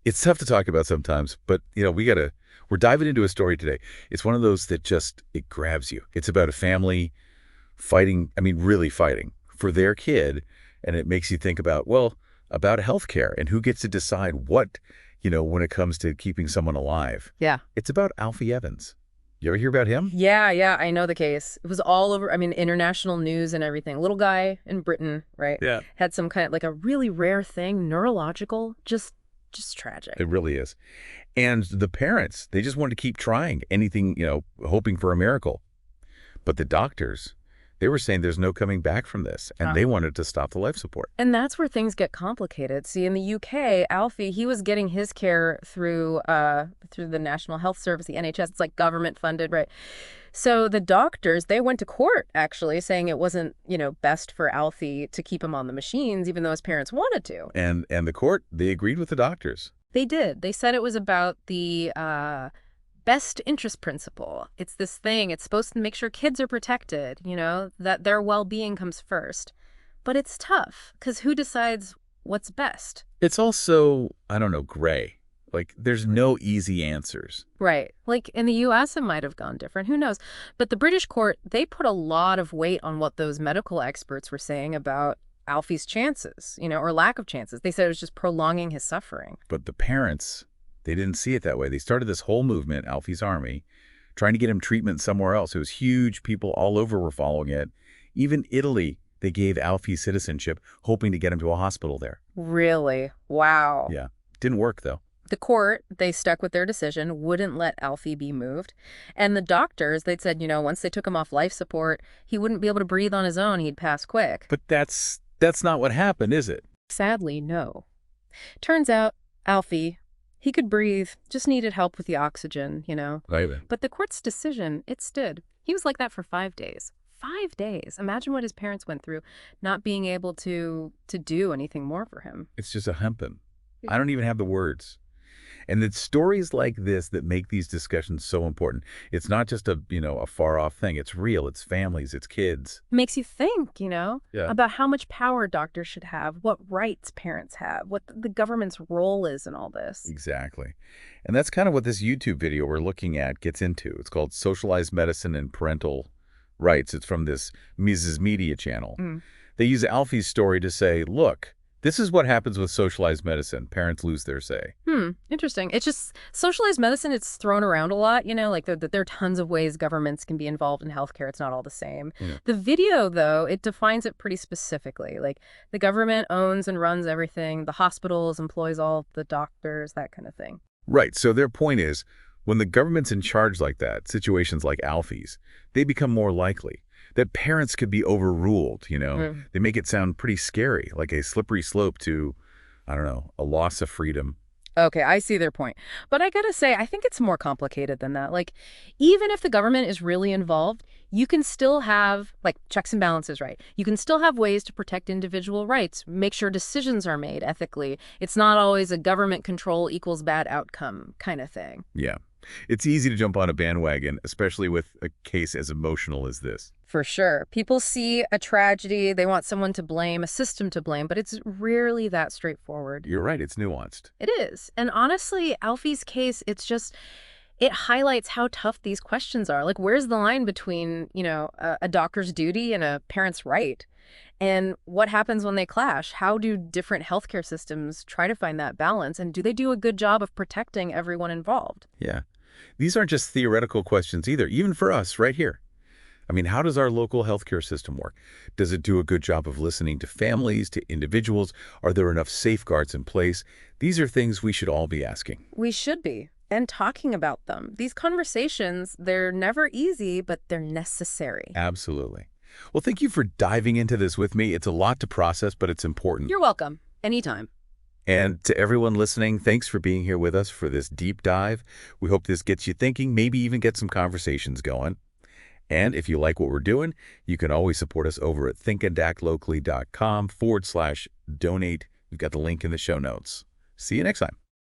it's tough to talk about sometimes, but we're diving into a story today. It's one of those that it grabs you. It's about a family fighting, really fighting for their kid, and it makes you think about healthcare and who gets to decide what, when it comes to keeping someone alive. Yeah. It's about Alfie Evans. You ever hear about him? Yeah, I know the case. It was all over, international news and everything. Little guy in Britain, right? Yeah. Had some kind of like a really rare thing, neurological, just tragic. It really is. And the parents, they just wanted to keep trying anything, hoping for a miracle. But the doctors, they were saying there's no coming back from this, and they wanted to stop the life support. And that's where things get complicated. See, in the UK, Alfie, he was getting his care through the National Health Service, the NHS. It's like government funded, right? So the doctors, they went to court, actually, saying it wasn't, best for Alfie to keep him on the machines, even though his parents wanted to. And the court, they agreed with the doctors. They did. They said it was about the best interest principle. It's this thing. It's supposed to make sure kids are protected, that their well-being comes first. But it's tough, because who decides what's best? It's also, gray. Like, there's no easy answers. Right. Like, in the U.S., it might have gone different. Who knows? But the British court, they put a lot of weight on what those medical experts were saying about Alfie's chances, or lack of chances. They said it was just prolonging his suffering. But the parents, they didn't see it that way. They started this whole movement, Alfie's Army, trying to get him treatment somewhere else. It was huge. People all over were following it. Even Italy, they gave Alfie citizenship, hoping to get him to a hospital there. Really? Wow. Yeah. Didn't work, though. The court, they stuck with their decision, wouldn't let Alfie be moved. And the doctors, they'd said, once they took him off life support, he wouldn't be able to breathe on his own. He'd pass quick. But that's not what happened, is it? Sadly, no. Turns out, Alfie, he could breathe, just needed help with the oxygen, Right. But the court's decision, it stood. He was like that for 5 days. 5 days. Imagine what his parents went through, not being able to do anything more for him. It's just a hemping. I don't even have the words. And it's stories like this that make these discussions so important. It's not just a far-off thing. It's real. It's families. It's kids. It makes you think, Yeah. about how much power doctors should have, what rights parents have, what the government's role is in all this. Exactly. And that's kind of what this YouTube video we're looking at gets into. It's called Socialized Medicine and Parental Rights. It's from this Mrs. Media channel. They use Alfie's story to say, look, this is what happens with socialized medicine. Parents lose their say. Interesting. It's just socialized medicine, it's thrown around a lot, like there are tons of ways governments can be involved in healthcare. It's not all the same. Yeah. The video, though, it defines it pretty specifically. Like the government owns and runs everything. The hospitals employs all the doctors, that kind of thing. Right. So their point is, when the government's in charge like that, situations like Alfie's, they become more likely. That parents could be overruled, They make it sound pretty scary, like a slippery slope to, a loss of freedom. Okay, I see their point. But I gotta say, I think it's more complicated than that. Like, even if the government is really involved, you can still have, checks and balances, right? You can still have ways to protect individual rights, make sure decisions are made ethically. It's not always a government control equals bad outcome kind of thing. Yeah. It's easy to jump on a bandwagon, especially with a case as emotional as this. For sure. People see a tragedy, they want someone to blame, a system to blame, but it's rarely that straightforward. You're right, it's nuanced. It is. And honestly, Alfie's case, it highlights how tough these questions are. Like, where's the line between, a doctor's duty and a parent's right? And what happens when they clash? How do different healthcare systems try to find that balance? And do they do a good job of protecting everyone involved? Yeah. These aren't just theoretical questions either, even for us right here. How does our local healthcare system work? Does it do a good job of listening to families, to individuals? Are there enough safeguards in place? These are things we should all be asking. We should be. And talking about them. These conversations, they're never easy, but they're necessary. Absolutely. Well, thank you for diving into this with me. It's a lot to process, but it's important. You're welcome. Anytime. And to everyone listening, thanks for being here with us for this deep dive. We hope this gets you thinking, maybe even get some conversations going. And if you like what we're doing, you can always support us over at thinkandactlocally.com/donate. We've got the link in the show notes. See you next time.